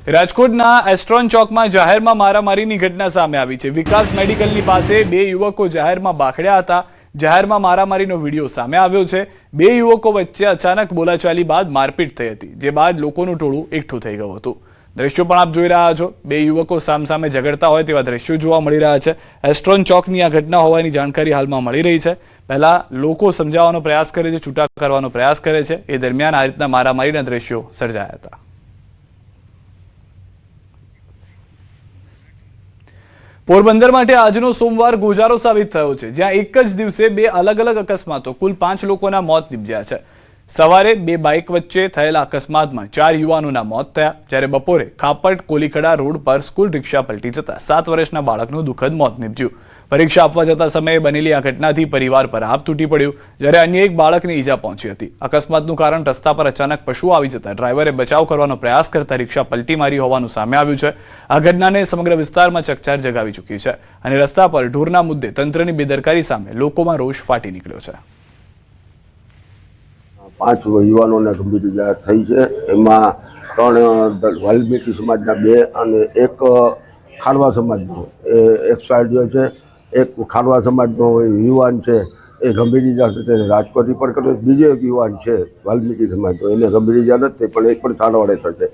રાજકોટના એસ્ટ્રોન ચોકમાં જાહેરમાં મારામારીની ઘટના સામે આવી છે। વિકાસ મેડિકલની પાસે બે યુવકો જાહેરમાં બાખડ્યા હતા। જાહેરમાં મારામારીનો વિડીયો સામે આવ્યો છે। બે યુવકો વચ્ચે અચાનક બોલાચાલી બાદ મારપીટ થઈ હતી, જે બાદ લોકોનું ટોળું એકઠું થઈ ગયું હતું। દ્રશ્યો પણ આપ જોઈ રહ્યા છો। બે યુવકો સામસામે ઝઘડતા હોય તેવા દ્રશ્યો જોવા મળી રહ્યા છે। એસ્ટ્રોન ચોકની આ ઘટના હોવાની જાણકારી હાલમાં મળી રહી છે। પહેલા લોકો સમજાવવાનો પ્રયાસ કરે છે, છૂટા કરવાનો પ્રયાસ કરે છે, એ દરમિયાન આ રીતના મારામારીના દ્રશ્યો સર્જાયા હતા। પોરબંદર માટે આજનો સોમવાર ગોજારો સાબિત થયો છે, જ્યાં એક જ દિવસે બે અલગ અલગ અકસ્માતો કુલ 5 લોકોના મોત નિપજ્યા છે। સવારે બે બાઇક વચ્ચે થયેલા અકસ્માતમાં 4 યુવાનોના મોત થયા, જ્યારે બપોરે ખાપટ કોલીખડા રોડ પર સ્કૂલ રિક્ષા પલટી જતા 7 વર્ષના બાળકનું દુઃખદ મોત નિપજ્યું। પરીક્ષા આપવા જતા સમયે બનેલી આ ઘટનાથી પરિવાર પર આભ તૂટી પડ્યું, જ્યારે અન્ય એક બાળકને ઈજા પહોંચી હતી। અકસ્માતનું કારણ રસ્તા પર અચાનક પશુઓ આવી જતા ડ્રાઈવરે બચાવ કરવાનો પ્રયાસ કરતા રિક્ષા પલટી મારી હોવાનું સામે આવ્યું છે। આ ઘટનાને સમગ્ર વિસ્તારમાં ચકચાર જગાવી ચૂકી છે અને રસ્તા પર ઢોરના મુદ્દે તંત્રની બેદરકારી સામે લોકોમાં રોષ ફાટી નીકળ્યો છે। 5 યુવાનોને ગંભીર ઈજા થઈ છે। એમાં 3 વાલ્મીકી સમાજના 2 અને 1 ખારવા સમાજનો એક્સપાયર્ડ છે। એક ખારવા સમાજનો યુવાન છે, એ ગંભીર ઈજા છે, રાજકોટ રિપોર્ટ કર્યો। બીજો એક યુવાન છે વાલ્મીકી સમાજનો, એને ગંભીર ઈજા નથી, પણ એક પણ સારવાર હેઠળ છે।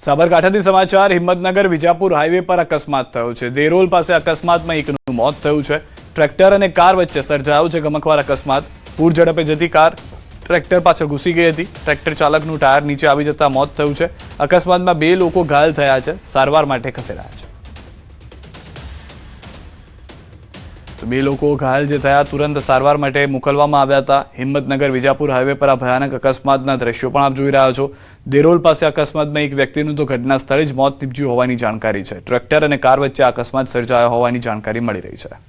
સાબરકાંઠાથી સમાચાર। હિંમતનગર વિજાપુર હાઈવે પર અકસ્માત થયો છે। દેરોલ પાસે અકસ્માતમાં એકનું મોત થયું છે। ટ્રેક્ટર અને કાર વચ્ચે સર્જાયો છે ગમખ્વાર અકસ્માત। પૂર ઝડપે જતી કાર ટ્રેક્ટર પાછળ ઘૂસી ગઈ હતી। ટ્રેક્ટર ચાલકનું ટાયર નીચે આવી જતા મોત થયું છે। અકસ્માતમાં 2 લોકો ઘાયલ થયા છે, સારવાર માટે ખસેડાયા છે। તો 2 લોકો ઘાયલ જે થયા તુરંત સારવાર માટે મોકલવામાં આવ્યા હતા। હિંમતનગર વિજાપુર હાઈવે પર આ ભયાનક અકસ્માતના દ્રશ્યો પણ આપ જોઈ રહ્યા છો। દેરોલ પાસે અકસ્માતમાં એક વ્યક્તિનું તો ઘટના સ્થળે જ મોત નીપજ્યું હોવાની જાણકારી છે। ટ્રેક્ટર અને કાર વચ્ચે અકસ્માત સર્જાયો હોવાની જાણકારી મળી રહી છે।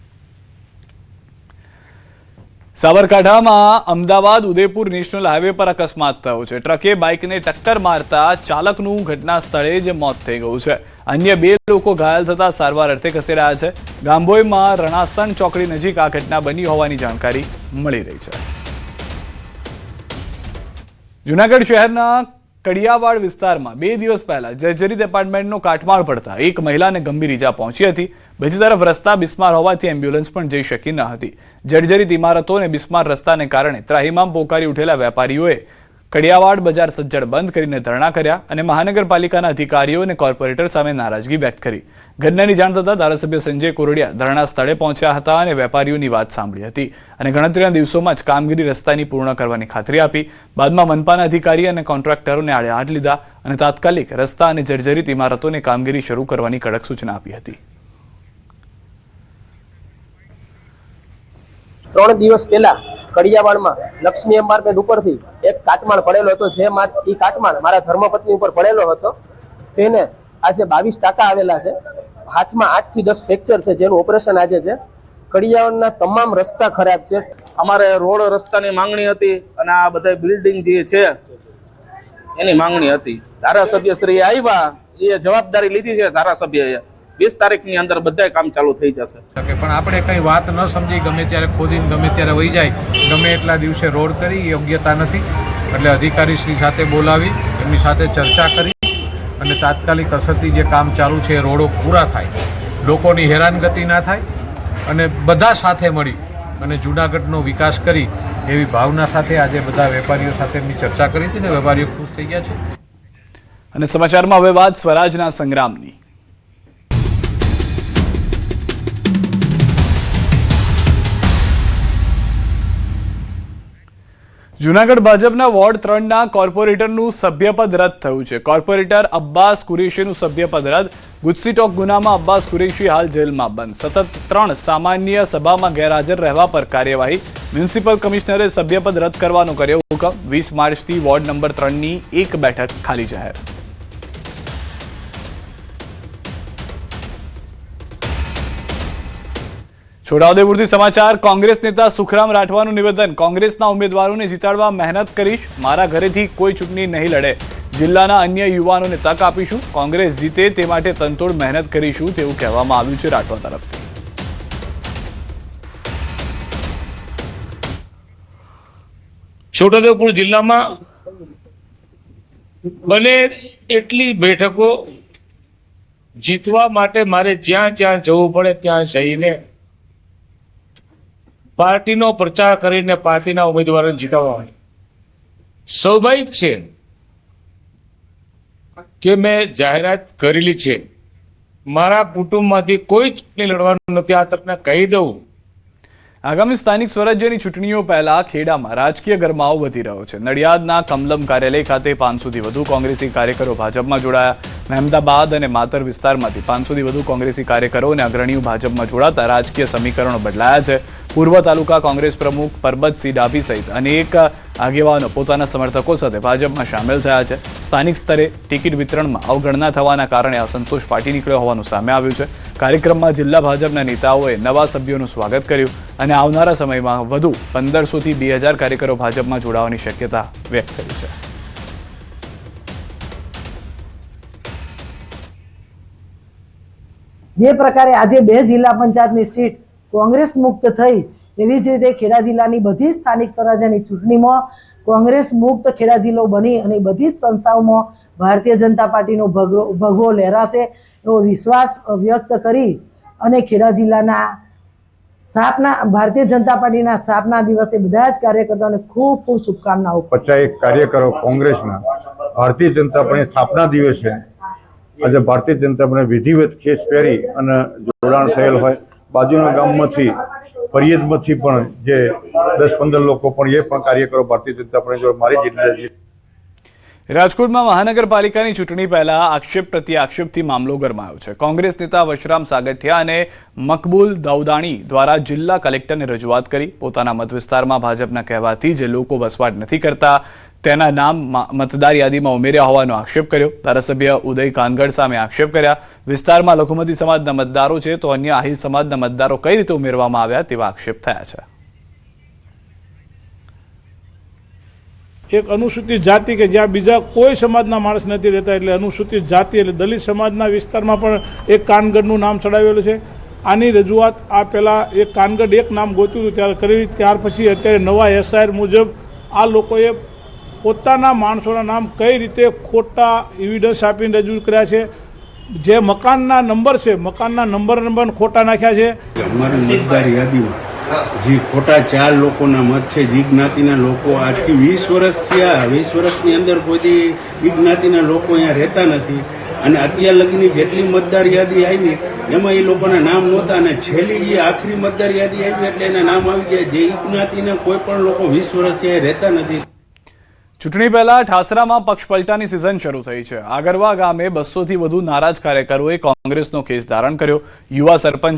સાબરકાંઠામાં અમદાવાદ ઉદયપુર નેશનલ હાઈવે પર અકસ્માત થયો છે। ટ્રકે બાઇકને ટક્કર મારતા ચાલકનું ઘટના સ્થળે જ મોત થઈ ગયું છે। અન્ય 2 લોકો ઘાયલ થતા સારવાર અર્થે ખસેડાયા છે। ગાંભોઈમાં રણાસણ ચોકડી નજીક આ ઘટના બની હોવાની જાણકારી મળી રહી છે। જૂનાગઢ શહેરના કડિયાવાડ વિસ્તારમાં 2 દિવસ પહેલા જર્જરિત એપાર્ટમેન્ટનો કાટમાળ પડતા એક મહિલાને ગંભીર ઈજા પહોંચી હતી। બીજી તરફ રસ્તા બિસ્માર હોવાથી એમ્બ્યુલન્સ પણ જઈ શકી ન હતી। જર્જરિત ઇમારતો અને બિસ્માર રસ્તાને કારણે ત્રાહિમામ પોકારી ઉઠેલા વેપારીઓએ કડિયાવાડ બજાર સજ્જડ બંધ કરીને ધરણા કર્યા અને મહાનગરપાલિકાના અધિકારીઓ અને કોર્પોરેટર સામે નારાજગી વ્યક્ત કરી। ઘટનાની જાણ થતાં ધારાસભ્ય સંજય કોરડિયા ધરણા સ્થળે પહોંચ્યા હતા અને વેપારીઓની વાત સાંભળી હતી અને ગણતરીના દિવસોમાં જ કામગીરી રસ્તાની પૂર્ણ કરવાની ખાતરી આપી। બાદમાં મનપાના અધિકારી અને કોન્ટ્રાક્ટરોને આડે હાથ લીધા અને તાત્કાલિક રસ્તા અને જર્જરિત ઇમારતોને કામગીરી શરૂ કરવાની કડક સૂચના આપી હતી। 3 દિવસ પહેલા કડિયાવાડમાં લક્ષ્મી એપાર્ટમેન્ટ ઉપરથી એક કાટમાળ પડેલો હતો, જે એ કાટમાળ મારા ધર્મપત્ની ઉપર પડેલો હતો। તેને આજે 22% આવેલા છે। હાથમાં 8 થી 10 ફ્રેક્ચર છે, જેનું ઓપરેશન આજે છે। કડિયાવાડના તમામ રસ્તા ખરાબ છે। અમારે રોડ રસ્તાની માંગણી હતી અને આ બધા બિલ્ડિંગ જે છે એની માંગણી હતી। ધારાસભ્ય શ્રી આવ્યા, એ જવાબદારી લીધી છે ધારાસભ્યએ। 20 તારીખની અંદર બધા કામ ચાલુ થઈ જશે। પણ આપણે કઈ વાત ન સમજી ગમે ત્યારે ખોદીને ગમે ત્યારે વહી જાય, ગમે એટલા દિવસે રોડ કરી એ યોગ્યતા નથી। એટલે અધિકારીશ્રી સાથે બોલાવી એમની સાથે ચર્ચા કરી અને તાત્કાલિક અસરથી જે કામ ચાલુ છે એ રોડો પૂરા થાય, લોકોની હેરાનગતિ ના થાય અને બધા સાથે મળી અને જૂનાગઢનો વિકાસ કરી એવી ભાવના સાથે આજે બધા વેપારીઓ સાથે એમની ચર્ચા કરી હતી ને વેપારીઓ ખુશ થઈ ગયા છે। અને સમાચારમાં હવે વાત સ્વરાજના સંગ્રામની। જૂનાગઢ ભાજપના વોર્ડ 3ના કોર્પોરેટરનું સભ્યપદ રદ થયું છે। કોર્પોરેટર અબ્બાસ કુરેશીનું સભ્યપદ રદ। ગુજસીટોક ગુનામાં અબ્બાસ કુરેશી હાલ જેલમાં બંધ। સતત 3 સામાન્ય સભામાં ગેરહાજર રહેવા પર કાર્યવાહી। મ્યુનિસિપલ કમિશનરે સભ્યપદ રદ કરવાનો કર્યો હુકમ। 20 માર્ચથી વોર્ડ નંબર 3ની 1 બેઠક ખાલી જાહેર। છોટાઉદેપુરથી સમાચાર। કોંગ્રેસ નેતા સુખરામ રાઠવાનું નિવેદન। કોંગ્રેસના ઉમેદવારોને જીતાડવા મહેનત કરીશ, મારા ઘરેથી કોઈ ચૂંટણી નહીં લડે। જિલ્લાના અન્ય યુવાનોને તક આપીશું, કોંગ્રેસ જીતે તે માટે તનતોડ મહેનત કરીશું તેવું કહેવામાં આવ્યું છે રાઠવા તરફથી। છોટાઉદેપુર જિલ્લામાં બને એટલી બેઠકો જીતવા માટે મારે જ્યાં જ્યાં જવું પડે ત્યાં જઈને પાર્ટીનો પ્રચાર કરીને પાર્ટીના ઉમેદવારોને જીતાવવા. સ્વાભાવિક છે કે મેં જાહેરાત કરેલી છે, મારા કુટુંબમાંથી કોઈ ચૂંટણી લડવાનું નથી, આ તમને કહી દઉં. આગામી સ્થાનિક સ્વરાજ્યની ચૂંટણીઓ પહેલા ખેડામાં રાજકીય ગરમાવો વધી રહ્યો છે. નડિયાદના કમલમ કાર્યાલય ખાતે 500 થી વધુ કોંગ્રેસી કાર્યકરો ભાજપમાં જોડાયા. મહેમદાબાદ અને માતર વિસ્તારમાંથી 500 થી વધુ કોંગ્રેસી કાર્યકરો અને અગ્રણીઓ ભાજપમાં જોડાતા રાજકીય સમીકરણો બદલાયા છે. પૂર્વ તાલુકા કોંગ્રેસ પ્રમુખ પરબતસિંહ ડાભી સહિત અનેક આગેવાનો પોતાના સમર્થકો સાથે ભાજપમાં સામેલ થયા છે. સ્થાનિક સ્તરે ટિકિટ વિતરણમાં અવગણના થવાના કારણે અસંતોષ ફાટી નીકળ્યો હોવાનું સામે આવ્યું છે. કાર્યક્રમમાં જિલ્લા ભાજપના નેતાઓએ નવા સભ્યોનું સ્વાગત કર્યું અને આવનારા સમયમાં વધુ 1500 થી 2000 કાર્યકરો ભાજપમાં જોડાવાની શક્યતા વ્યક્ત કરી છે. જે પ્રકારે આજે 2 જિલ્લા પંચાયતની સીટ કોંગ્રેસ મુક્ત થઈ, એવી જ રીતે ખેડા જિલ્લાની બધી સ્થાનિક સ્વરાજ્યની ચૂંટણીમાં કોંગ્રેસ મુક્ત ખેડા જિલ્લો બની અને બધી જ સંસ્થાઓમાં ભારતીય જનતા પાર્ટીનો ભગવો લહેરાશે એવો વિશ્વાસ વ્યક્ત કરી અને ખેડા જિલ્લાના ભારતીય જનતા પાર્ટીના સ્થાપના દિવસે બધા જ કાર્યકર્તાઓને ખૂબ ખૂબ શુભકામનાઓ. 50 કાર્યકરો કોંગ્રેસના ભારતીય જનતા પાર્ટીના સ્થાપના દિવસે આજે ભારતીય જનતા પાર્ટી વિધિવત ખેસ પહેરી અને જોડાણ થયેલ હોય. બાજુના ગામમાંથી ફરિયાદમાંથી પણ જે 10-15 લોકો પણ એ પણ કાર્યકરો ભારતીય જનતા પાર્ટી જોડે મારી જીત. રાજકોટમાં મહાનગરપાલિકાની ચૂંટણી પહેલા આક્ષેપ પ્રત્યે આક્ષેપથી મામલો ગરમાયો છે. કોંગ્રેસ નેતા વશરામ સાગઠિયા અને મકબૂલ દાઉદાણી દ્વારા જિલ્લા કલેક્ટરને રજૂઆત કરી. પોતાના મત વિસ્તારમાં ભાજપના કહેવાથી જે લોકો વસવાટ નથી કરતા તેના નામ મતદાર યાદીમાં ઉમેર્યા હોવાનો આક્ષેપ કર્યો. ધારાસભ્ય ઉદય કાનગડ સામે આક્ષેપ કર્યા. વિસ્તારમાં લઘુમતી સમાજના મતદારો છે તો અન્ય આહિર સમાજના મતદારો કઈ રીતે ઉમેરવામાં આવ્યા તેવા આક્ષેપ થયા છે. એક અનુસૂચિત જાતિ કે જ્યાં બીજા કોઈ સમાજના માણસ નથી રહેતા, એટલે અનુસૂચિત જાતિ એટલે દલિત સમાજના વિસ્તારમાં પણ એક કાનગડનું નામ ચડાવેલું છે. આની રજૂઆત આ પહેલાં એક કાનગડ એક નામ ગોત્યું હતું ત્યારે કરી. ત્યાર પછી અત્યારે નવા એસઆઈઆર મુજબ આ લોકોએ પોતાના માણસોના નામ કઈ રીતે ખોટા એવિડન્સ આપીને રજૂ કર્યા છે. જે મકાનના નંબર છે, મકાનના નંબર ખોટા નાખ્યા છે. અમારી મતદાર યાદીમાં જે ખોટા 4 લોકોના મત છે, જી જ્ઞાતિના લોકો આજથી 20 વર્ષ થયા. 20 વર્ષની અંદર કોઈ ઈ જ્ઞાતિના લોકો અહીંયા રહેતા નથી અને અત્યાર લગીની જેટલી મતદાર યાદી આવી એમાં એ લોકોના નામ નહોતા અને છેલ્લી જે આખરી મતદાર યાદી આવી એટલે એના નામ આવી ગયા. જે ઈ જ્ઞાતિના કોઈ પણ લોકો 20 વર્ષથી અહીંયા રહેતા નથી. ચૂંટણી પહેલા ઠાસરામાં પક્ષ પલટાની સિઝન શરૂ થઈ છે. આગરવા ગામે 200 થી વધુ નારાજ કાર્યકરોએ કોંગ્રેસનો કેસ ધારણ કર્યો. યુવા સરપંચ